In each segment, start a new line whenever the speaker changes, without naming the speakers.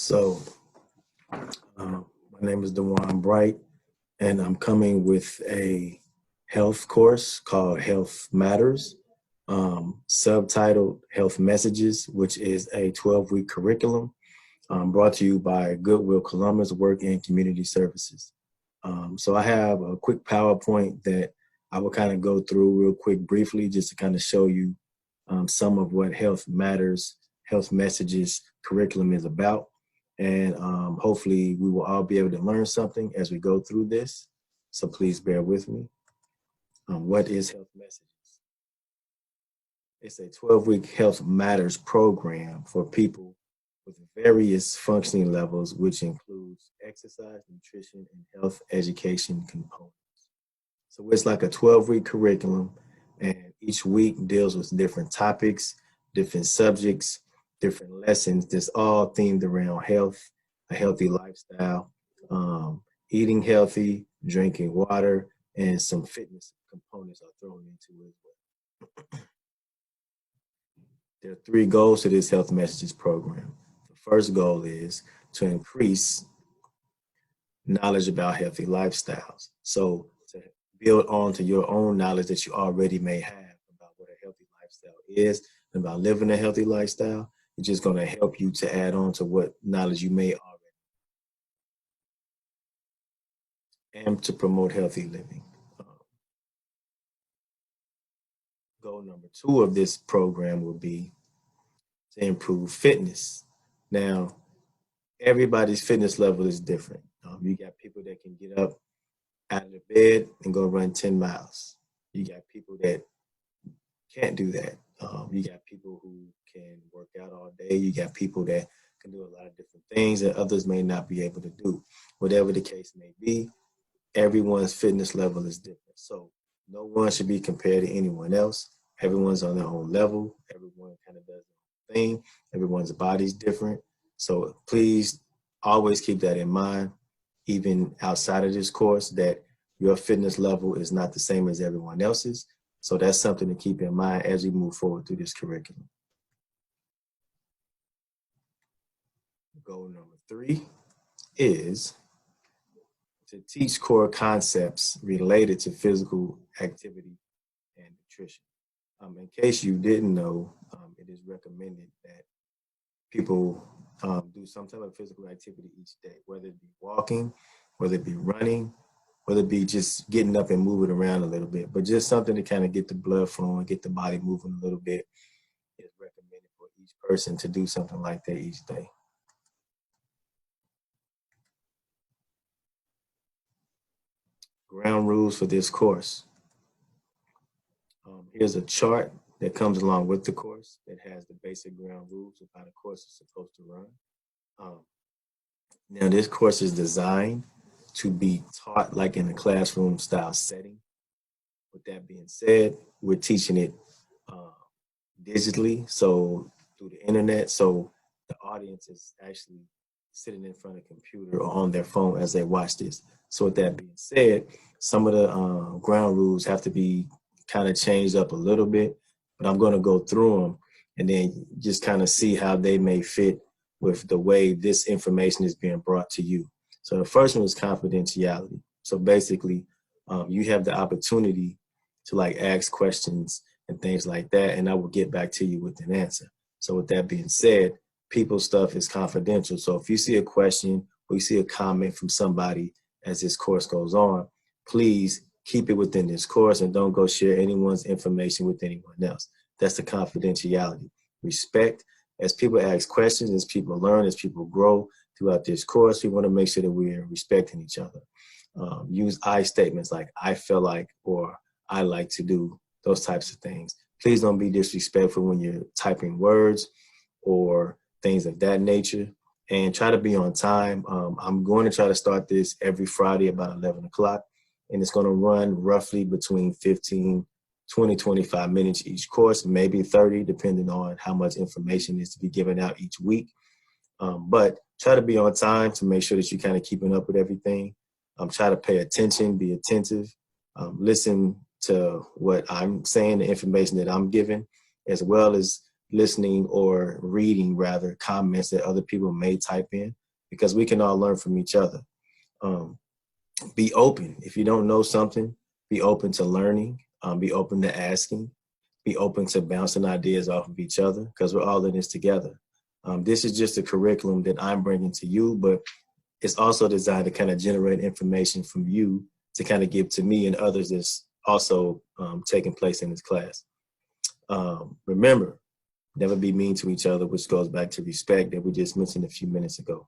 So, my name is Dywan Bright, and I'm coming with a health course called Health Matters, subtitled Health Messages, which is a 12-week curriculum brought to you by Goodwill Columbus Work and Community Services. So I have a quick PowerPoint that I will kind of go through real quick briefly just to kind of show you some of what Health Matters, Health Messages curriculum is about. And hopefully we will all be able to learn something as we go through this. So please bear with me. What is Health Messages? It's a 12-week Health Matters program for people with various functioning levels, which includes exercise, nutrition, and health education components. So it's like a 12-week curriculum, and each week deals with different topics, different subjects, different lessons that's all themed around health, a healthy lifestyle, eating healthy, drinking water, and some fitness components are thrown into it as well. There are three goals to this Health Messages program. The first goal is to increase knowledge about healthy lifestyles. So to build on to your own knowledge that you already may have about what a healthy lifestyle is and about living a healthy lifestyle. It's just going to help you to add on to what knowledge you may already and to promote healthy living. Goal number 2 of this program will be to improve fitness. Now, everybody's fitness level is different. You got people that can get up out of the bed and go run 10 miles. You got people that can't do that. You got people who can work out all day. You got people that can do a lot of different things that others may not be able to do. Whatever the case may be, everyone's fitness level is different. So no one should be compared to anyone else. Everyone's on their own level. Everyone kind of does their own thing. Everyone's body's different. So please always keep that in mind, even outside of this course, that your fitness level is not the same as everyone else's. So that's something to keep in mind as we move forward through this curriculum. Goal number 3 is to teach core concepts related to physical activity and nutrition. In case you didn't know, it is recommended that people do some type of physical activity each day, whether it be walking, whether it be running, whether it be just getting up and moving around a little bit, but just something to kind of get the blood flowing, get the body moving a little bit is recommended for each person to do something like that each day. Ground rules for this course. Here's a chart that comes along with the course that has the basic ground rules of how the course is supposed to run. Now, this course is designed to be taught like in a classroom style setting. With that being said, we're teaching it digitally, so through the internet, so the audience is actually sitting in front of a computer or on their phone as they watch this. So with that being said, some of the ground rules have to be kind of changed up a little bit, but I'm going to go through them and then just kind of see how they may fit with the way this information is being brought to you. So the first one is confidentiality. So basically, you have the opportunity to like ask questions and things like that, and I will get back to you with an answer. So with that being said, people's stuff is confidential. So if you see a question or you see a comment from somebody as this course goes on, please keep it within this course and don't go share anyone's information with anyone else. That's the confidentiality. Respect. As people ask questions, as people learn, as people grow throughout this course, we want to make sure that we're respecting each other. Use I statements like I feel like or I like to do, those types of things. Please don't be disrespectful when you're typing words or things of that nature, and try to be on time. I'm going to try to start this every Friday about 11 o'clock, and it's going to run roughly between 20, 25 minutes each course, maybe 30, depending on how much information is to be given out each week. But try to be on time to make sure that you're kind of keeping up with everything. Try to pay attention, be attentive, listen to what I'm saying, the information that I'm giving, as well as listening or reading rather comments that other people may type in, because we can all learn from each other. Um, be open. If you don't know something, be open to learning, be open to asking, be open to bouncing ideas off of each other, because we're all in this together. This is just a curriculum that I'm bringing to you, but it's also designed to kind of generate information from you to kind of give to me and others that's also taking place in this class. Remember, never be mean to each other, which goes back to respect that we just mentioned a few minutes ago.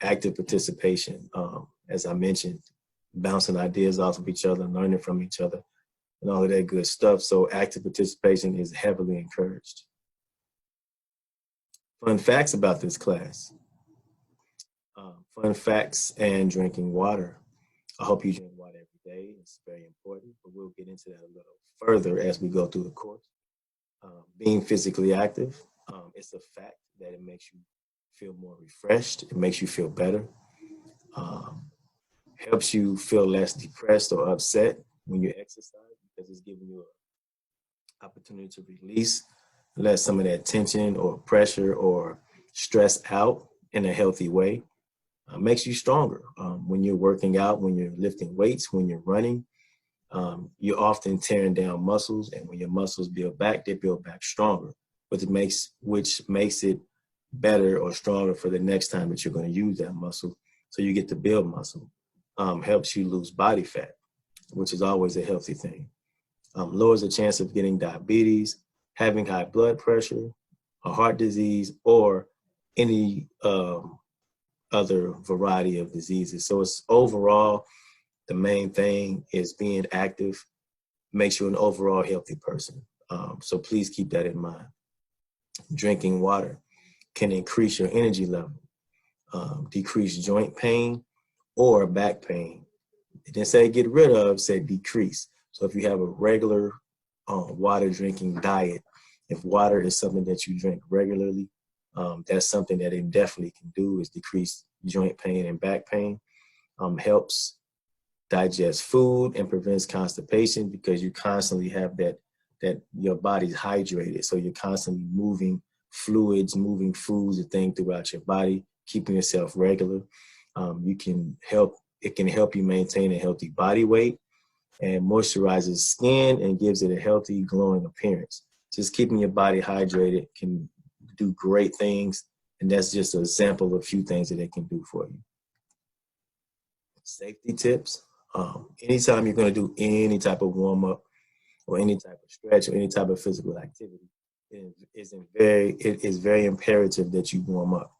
Active participation, as I mentioned, bouncing ideas off of each other, learning from each other, and all of that good stuff. So active participation is heavily encouraged. Fun facts about this class. Fun facts and drinking water. I hope you drink water every day. It's very important, but we'll get into that a little further as we go through the course. Being physically active, it's a fact that it makes you feel more refreshed. It makes you feel better. Helps you feel less depressed or upset when you exercise, because it's giving you an opportunity to release, let some of that tension or pressure or stress out in a healthy way. Makes you stronger. When you're working out, when you're lifting weights, when you're running, you're often tearing down muscles, and when your muscles build back, they build back stronger, which makes it better or stronger for the next time that you're going to use that muscle. So you get to build muscle. Helps you lose body fat, which is always a healthy thing. Lowers the chance of getting diabetes, having high blood pressure, a heart disease, or any other variety of diseases. So it's overall, the main thing is being active makes you an overall healthy person. So please keep that in mind. Drinking water can increase your energy level, decrease joint pain or back pain. It didn't say get rid of, it said decrease. So if you have a regular water drinking diet, if water is something that you drink regularly, that's something that it definitely can do, is decrease joint pain and back pain. Helps digest food and prevents constipation, because you constantly have that your body's hydrated. So you're constantly moving fluids, moving foods and things throughout your body, keeping yourself regular. It can help you maintain a healthy body weight, and moisturizes skin and gives it a healthy, glowing appearance. Just keeping your body hydrated can do great things, and that's just an example of a few things that it can do for you. Safety tips. Anytime you're going to do any type of warm-up or any type of stretch or any type of physical activity, it is very imperative that you warm up.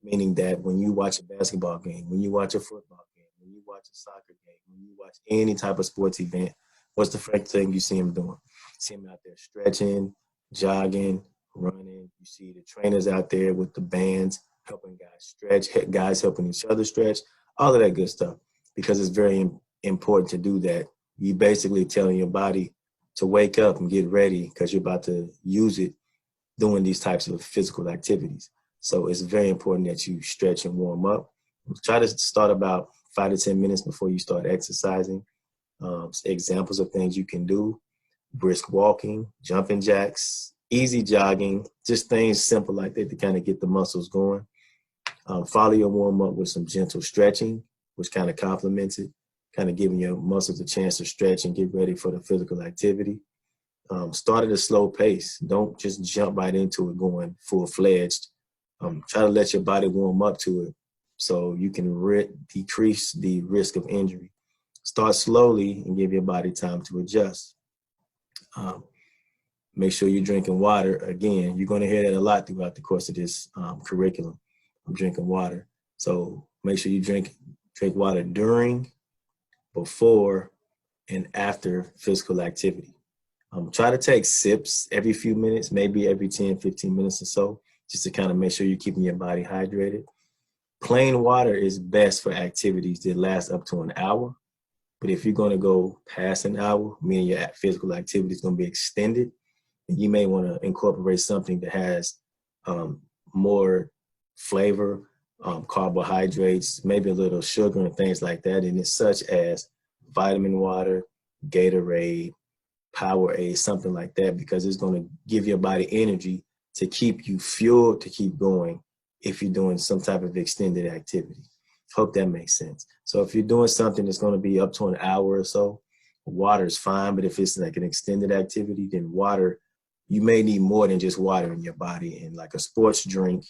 Meaning that when you watch a basketball game, when you watch a football game, when you watch a soccer game, when you watch any type of sports event, what's the first thing you see them doing? See them out there stretching, jogging, running. You see the trainers out there with the bands helping guys stretch, guys helping each other stretch, all of that good stuff, because it's very important to do that. You basically telling your body to wake up and get ready, because you're about to use it doing these types of physical activities. So it's very important that you stretch and warm up. Try to start about 5 to 10 minutes before you start exercising. Examples of things you can do: brisk walking, jumping jacks, easy jogging, just things simple like that to kind of get the muscles going. Follow your warm up with some gentle stretching, which kind of complements it, kind of giving your muscles a chance to stretch and get ready for the physical activity. Start at a slow pace. Don't just jump right into it going full-fledged. Try to let your body warm up to it so you can decrease the risk of injury. Start slowly and give your body time to adjust. Make sure you're drinking water. Again, you're going to hear that a lot throughout the course of this curriculum. I'm drinking water. So make sure you drink water during, before, and after physical activity. Try to take sips every few minutes, maybe every 10, 15 minutes or so, just to kind of make sure you're keeping your body hydrated. Plain water is best for activities that last up to an hour. But if you're going to go past an hour, meaning your physical activity is going to be extended, and you may want to incorporate something that has more flavor, carbohydrates, maybe a little sugar and things like that in it, such as vitamin water, Gatorade, Powerade, something like that, because it's going to give your body energy to keep you fueled to keep going if you're doing some type of extended activity. Hope that makes sense. So if you're doing something that's going to be up to an hour or so, water is fine. But if it's like an extended activity, then water, you may need more than just water in your body. And like a sports drink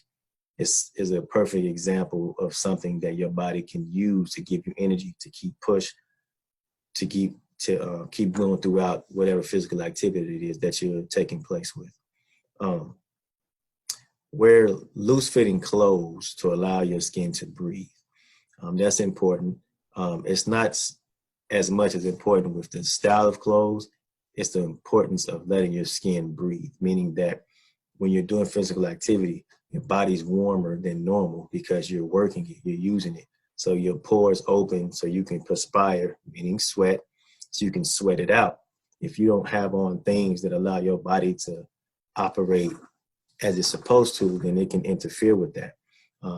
is a perfect example of something that your body can use to give you energy to keep push, to keep going throughout whatever physical activity it is that you're taking place with. Wear loose-fitting clothes to allow your skin to breathe. That's important. It's not as much as important with the style of clothes. It's the importance of letting your skin breathe, meaning that when you're doing physical activity, your body's warmer than normal because you're working it, you're using it. So your pores open so you can perspire, meaning sweat, so you can sweat it out. If you don't have on things that allow your body to operate as it's supposed to, then it can interfere with that.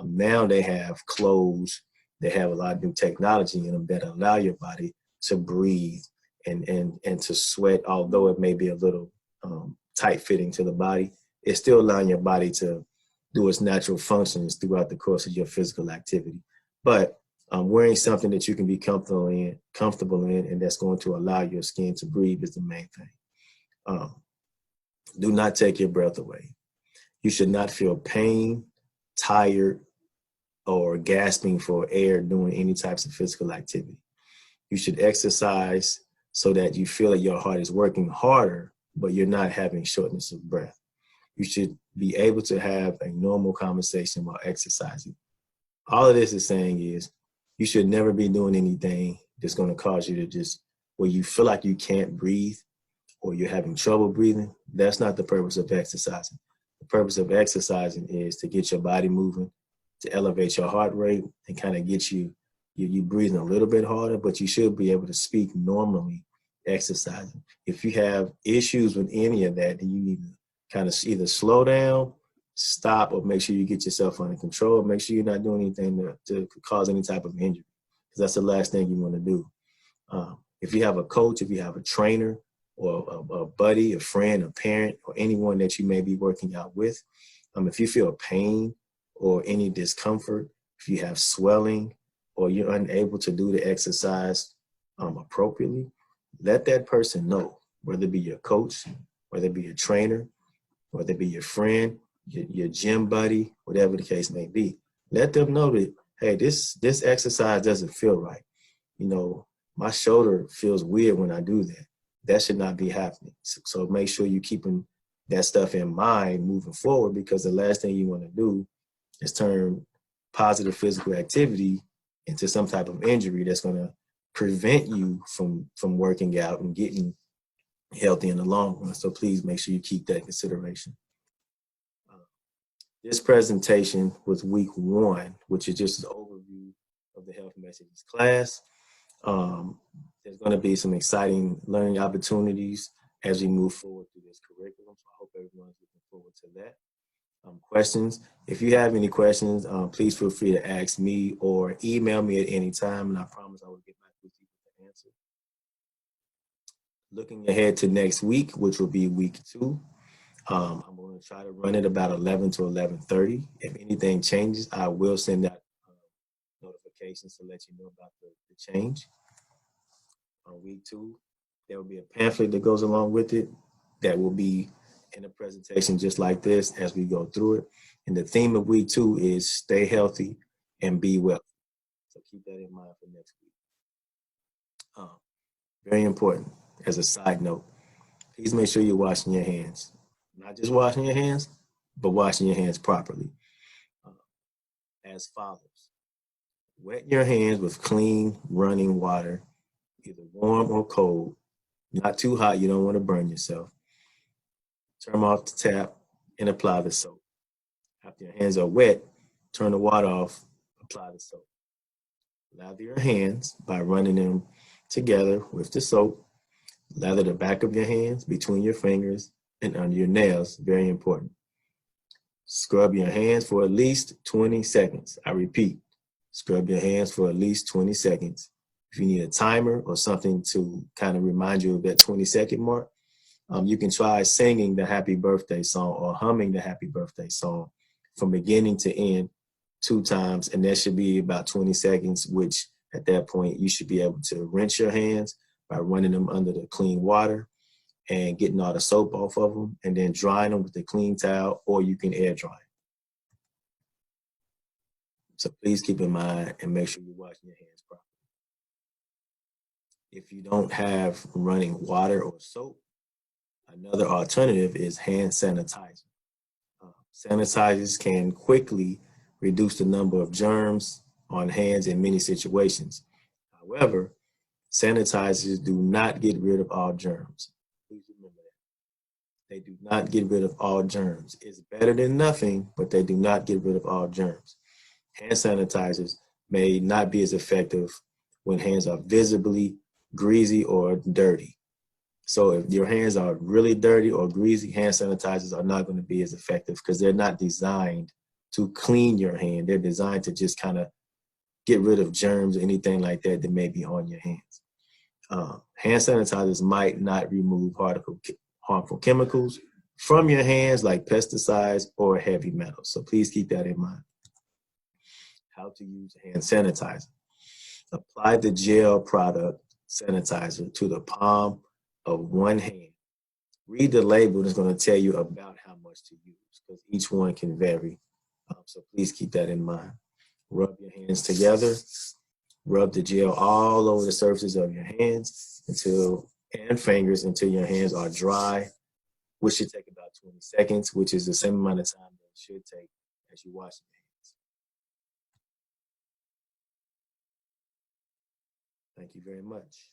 Now they have clothes, they have a lot of new technology in them that allow your body to breathe and to sweat, although it may be a little tight fitting to the body. It's still allowing your body to do its natural functions throughout the course of your physical activity. But wearing something that you can be comfortable in, and that's going to allow your skin to breathe is the main thing. Do not take your breath away. You should not feel pain, tired, or gasping for air doing any types of physical activity. You should exercise so that you feel that your heart is working harder, but you're not having shortness of breath. You should be able to have a normal conversation while exercising. All of this is saying is you should never be doing anything that's going to cause you to just, where you feel like you can't breathe or you're having trouble breathing. That's not the purpose of exercising. The purpose of exercising is to get your body moving, to elevate your heart rate and kind of get you breathing a little bit harder, but you should be able to speak normally exercising. If you have issues with any of that, then you need to kind of either slow down, stop, or make sure you get yourself under control. Make sure you're not doing anything to cause any type of injury, because that's the last thing you want to do. If you have a coach, if you have a trainer, or a buddy, a friend, a parent, or anyone that you may be working out with, if you feel pain or any discomfort, if you have swelling, or you're unable to do the exercise appropriately, let that person know, whether it be your coach, whether it be your trainer, whether it be your friend, your gym buddy, whatever the case may be. Let them know that, hey, this exercise doesn't feel right. My shoulder feels weird when I do that. That should not be happening. So make sure you're keeping that stuff in mind moving forward, because the last thing you want to do is turn positive physical activity into some type of injury that's going to prevent you from working out and getting healthy in the long run. So please make sure you keep that in consideration. This presentation was week 1, which is just an overview of the health messages class. There's going to be some exciting learning opportunities as we move forward through this curriculum. So I hope everyone's looking forward to that. Questions. If you have any questions, please feel free to ask me or email me at any time, and I promise I will get back with you with the answer. Looking ahead to next week, which will be week 2, I'm going to try to run it about 11 to 11:30. If anything changes, I will send out notifications to let you know about the change. On week 2, there will be a pamphlet that goes along with it that will be in a presentation just like this as we go through it. And the theme of week 2 is stay healthy and be well. So keep that in mind for next week. Very important, as a side note, please make sure you're washing your hands. Not just washing your hands, but washing your hands properly. As follows. Wet your hands with clean running water, either warm or cold. Not too hot, you don't want to burn yourself. Turn off the tap and apply the soap. After your hands are wet, turn the water off, apply the soap. Lather your hands by running them together with the soap. Lather the back of your hands between your fingers and under your nails, very important. Scrub your hands for at least 20 seconds. I repeat, scrub your hands for at least 20 seconds. If you need a timer or something to kind of remind you of that 20-second mark, You can try singing the happy birthday song or humming the happy birthday song from beginning to end 2 times, and that should be about 20 seconds, which at that point you should be able to rinse your hands by running them under the clean water and getting all the soap off of them, and then drying them with a clean towel, or you can air dry. So please keep in mind and make sure you're washing your hands properly. If you don't have running water or soap, another alternative is hand sanitizer. Sanitizers can quickly reduce the number of germs on hands in many situations. However, sanitizers do not get rid of all germs. Please remember that. They do not get rid of all germs. It's better than nothing, but they do not get rid of all germs. Hand sanitizers may not be as effective when hands are visibly greasy or dirty. So if your hands are really dirty or greasy, hand sanitizers are not going to be as effective because they're not designed to clean your hand. They're designed to just kind of get rid of germs or anything like that that may be on your hands. Hand sanitizers might not remove harmful chemicals from your hands like pesticides or heavy metals. So please keep that in mind. How to use hand sanitizer. Apply the gel product sanitizer to the palm of one hand. Read the label, it's going to tell you about how much to use because each one can vary. So please keep that in mind. Rub your hands together. Rub the gel all over the surfaces of your hands and fingers until your hands are dry, which should take about 20 seconds, which is the same amount of time that it should take as you wash your hands. Thank you very much.